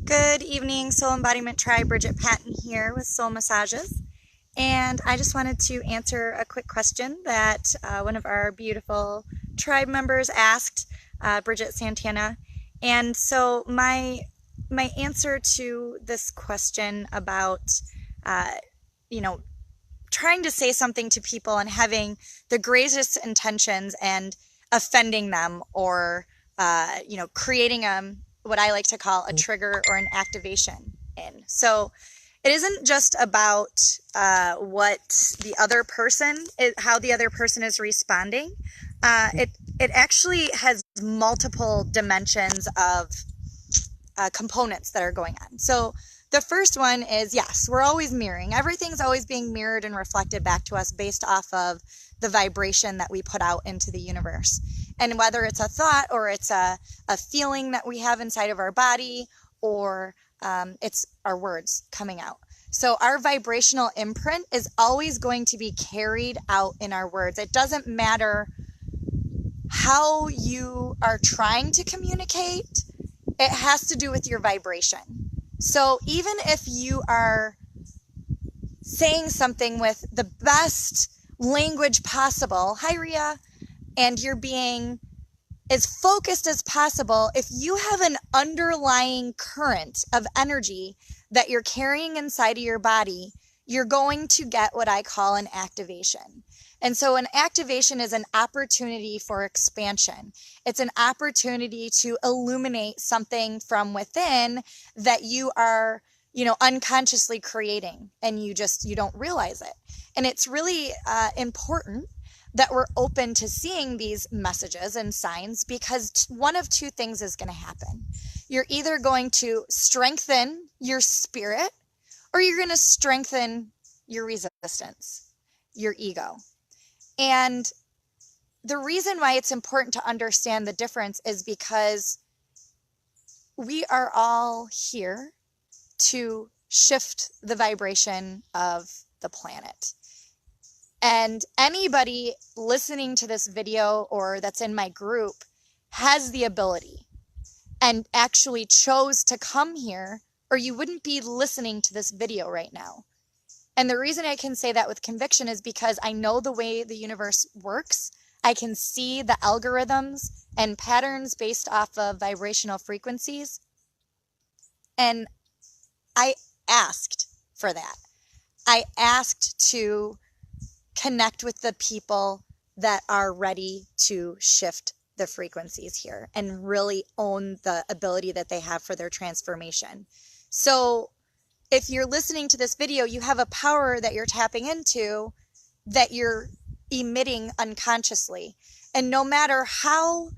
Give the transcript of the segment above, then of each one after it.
Good evening, Soul Embodiment Tribe. Bridget Patton here with Soul Massages. And I just wanted to answer a quick question that one of our beautiful tribe members asked, Bridget Santana. And so my answer to this question about, trying to say something to people and having the greatest intentions and offending them or, creating what I like to call a trigger or an activation in. So it isn't just about what the other person, how the other person is responding. It actually has multiple dimensions of components that are going on. So the first one is, yes, we're always mirroring. Everything's always being mirrored and reflected back to us based off of the vibration that we put out into the universe. And whether it's a thought or it's a feeling that we have inside of our body or it's our words coming out. So our vibrational imprint is always going to be carried out in our words. It doesn't matter how you are trying to communicate. It has to do with your vibration. So even if you are saying something with the best language possible, hi Ria, and you're being as focused as possible, if you have an underlying current of energy that you're carrying inside of your body, you're going to get what I call an activation. And so an activation is an opportunity for expansion. It's an opportunity to illuminate something from within that you are, unconsciously creating, and you don't realize it. And it's really important that we're open to seeing these messages and signs, because one of two things is going to happen. You're either going to strengthen your spirit, or you're going to strengthen your resistance, your ego. And the reason why it's important to understand the difference is because we are all here to shift the vibration of the planet. And anybody listening to this video or that's in my group has the ability and actually chose to come here, or you wouldn't be listening to this video right now. And the reason I can say that with conviction is because I know the way the universe works. I can see the algorithms and patterns based off of vibrational frequencies. And I asked for that. I asked to connect with the people that are ready to shift the frequencies here and really own the ability that they have for their transformation. So if you're listening to this video, you have a power that you're tapping into that you're emitting unconsciously. And no matter how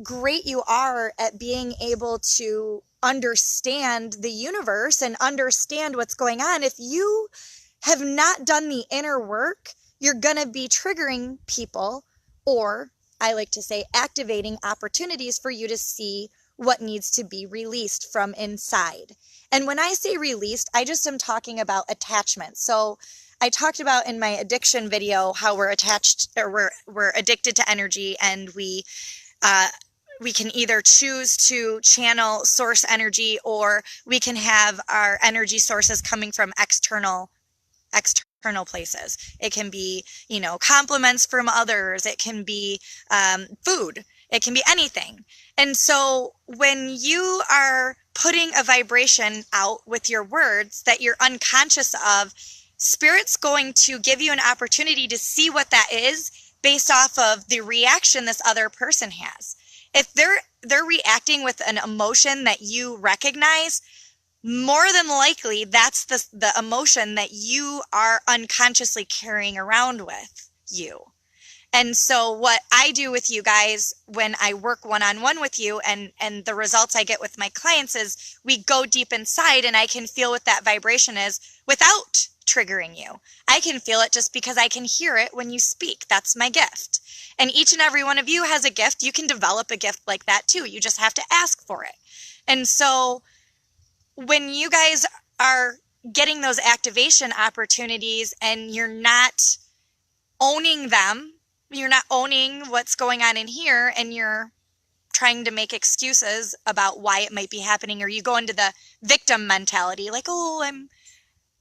great you are at being able to understand the universe and understand what's going on, if you have not done the inner work, you're going to be triggering people, or I like to say activating opportunities for you to see what needs to be released from inside. And when I say released, I just am talking about attachment. So I talked about in my addiction video how we're attached, or we're addicted to energy, and we can either choose to channel source energy, or we can have our energy sources coming from external places. It can be, compliments from others. It can be food. It can be anything. And so when you are putting a vibration out with your words that you're unconscious of, Spirit's going to give you an opportunity to see what that is based off of the reaction this other person has. If they're reacting with an emotion that you recognize, more than likely that's the emotion that you are unconsciously carrying around with you. And so what I do with you guys when I work one-on-one with you, and the results I get with my clients, is we go deep inside and I can feel what that vibration is without triggering you. I can feel it just because I can hear it when you speak. That's my gift. And each and every one of you has a gift. You can develop a gift like that too. You just have to ask for it. And so when you guys are getting those activation opportunities and you're not owning them, you're not owning what's going on in here, and you're trying to make excuses about why it might be happening, or you go into the victim mentality, like, oh,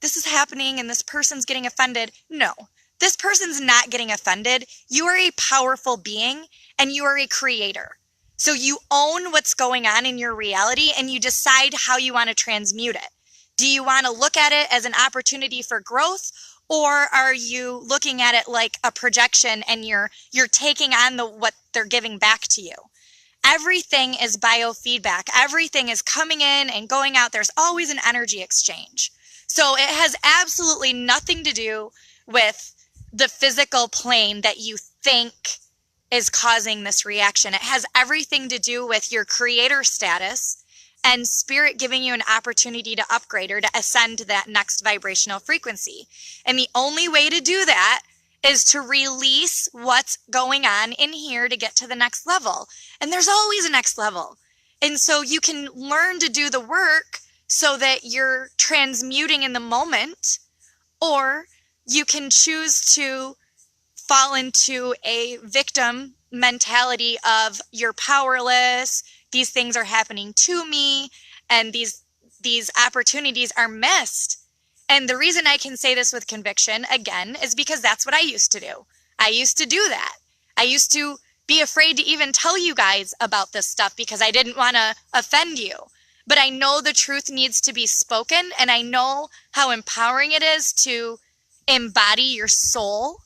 this is happening and this person's getting offended. No, this person's not getting offended. You are a powerful being and you are a creator. So you own what's going on in your reality and you decide how you want to transmute it. Do you want to look at it as an opportunity for growth, or are you looking at it like a projection and you're taking on what they're giving back to you? Everything is biofeedback. Everything is coming in and going out. There's always an energy exchange. So it has absolutely nothing to do with the physical plane that you think is causing this reaction. It has everything to do with your creator status and spirit giving you an opportunity to upgrade or to ascend to that next vibrational frequency. And the only way to do that is to release what's going on in here to get to the next level. And there's always a next level. And so you can learn to do the work so that you're transmuting in the moment, or you can choose to fall into a victim mentality of you're powerless, these things are happening to me, and these opportunities are missed. And the reason I can say this with conviction, again, is because that's what I used to do. I used to do that. I used to be afraid to even tell you guys about this stuff because I didn't want to offend you. But I know the truth needs to be spoken, and I know how empowering it is to embody your soul.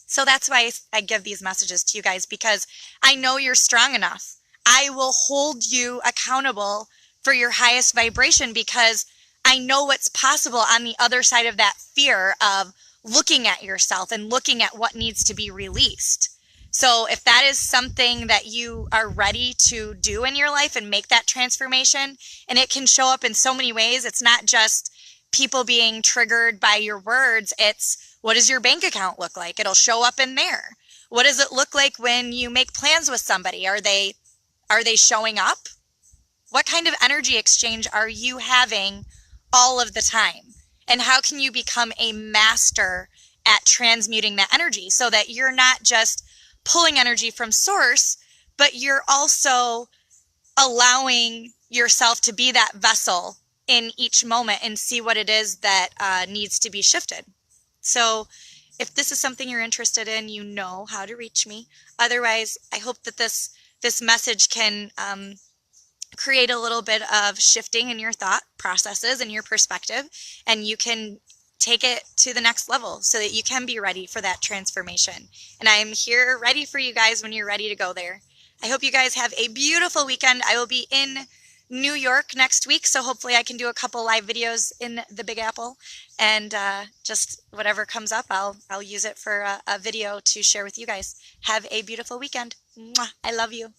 So that's why I give these messages to you guys, because I know you're strong enough. I will hold you accountable for your highest vibration because I know what's possible on the other side of that fear of looking at yourself and looking at what needs to be released. So if that is something that you are ready to do in your life and make that transformation, and it can show up in so many ways, it's not just people being triggered by your words, it's what does your bank account look like? It'll show up in there. What does it look like when you make plans with somebody? Are they showing up? What kind of energy exchange are you having all of the time? And how can you become a master at transmuting that energy so that you're not just pulling energy from source, but you're also allowing yourself to be that vessel in each moment and see what it is that needs to be shifted. So if this is something you're interested in, you know how to reach me. Otherwise, I hope that this message can create a little bit of shifting in your thought processes and your perspective, and you can take it to the next level so that you can be ready for that transformation. And I am here ready for you guys when you're ready to go there. I hope you guys have a beautiful weekend. I will be in New York next week, so hopefully I can do a couple live videos in the Big Apple, and just whatever comes up, I'll use it for a video to share with you guys. Have a beautiful weekend. Mwah. I love you.